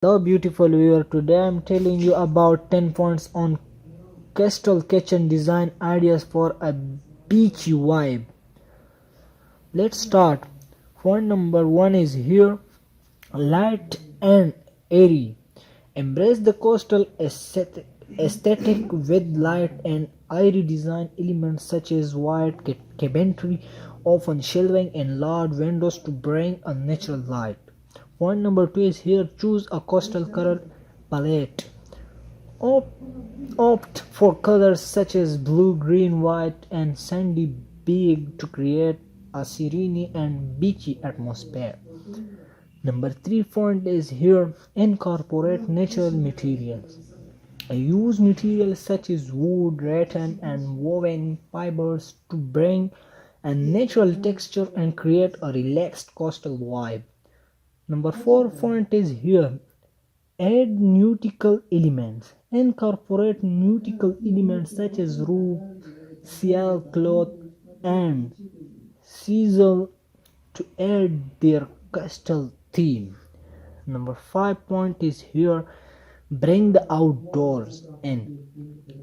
Hello beautiful viewer, today I'm telling you about 10 points on coastal kitchen design ideas for a beachy vibe. Let's start. Point number 1 is here, light and airy. Embrace the coastal aesthetic with light and airy design elements such as white cabinetry, often shelving and large windows to bring a natural light. Point number 2 is here, choose a coastal color palette. Opt for colors such as blue, green, white, and sandy beige to create a serene and beachy atmosphere. Number 3 point is here, incorporate natural materials. Use materials such as wood, rattan, and woven fibers to bring a natural texture and create a relaxed coastal vibe. Number 4 point is here, add nautical elements. Incorporate nautical elements such as roof, sailcloth, and sisal to add their coastal theme. Number 5 point is here, bring the outdoors in.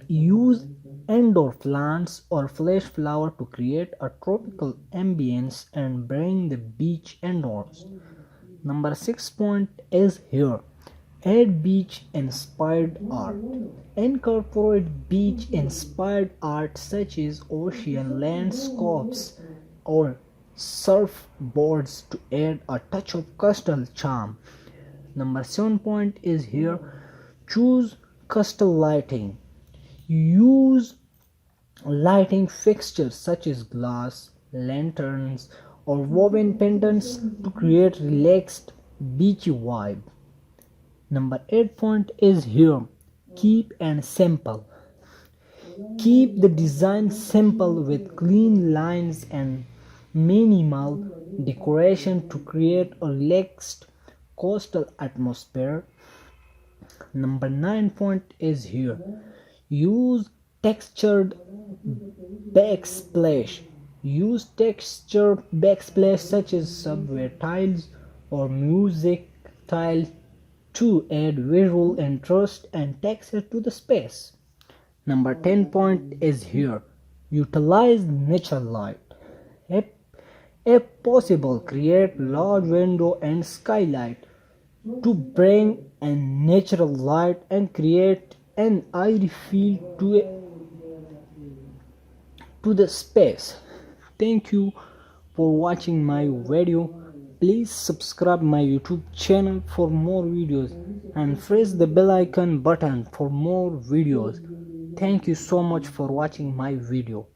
Use indoor plants or flash flower to create a tropical ambience and bring the beach indoors. Number 6 point is here, add beach inspired art. Incorporate beach inspired art such as ocean landscapes or surfboards to add a touch of coastal charm. Number 7 point is here, choose coastal lighting. Use lighting fixtures such as glass, lanterns, or woven pendants to create relaxed beachy vibe. Number 8 point is here, keep and simple. Keep the design simple with clean lines and minimal decoration to create a relaxed coastal atmosphere. Number 9 point is here, use textured backsplash. Use textured backsplash such as subway tiles or music tiles to add visual interest and texture to the space. Number 10 point is here, utilize natural light. If possible, create large window and skylight to bring a natural light and create an airy feel to the space. Thank you for watching my video. Please subscribe my YouTube channel for more videos and press the bell icon button for more videos. Thank you so much for watching my video.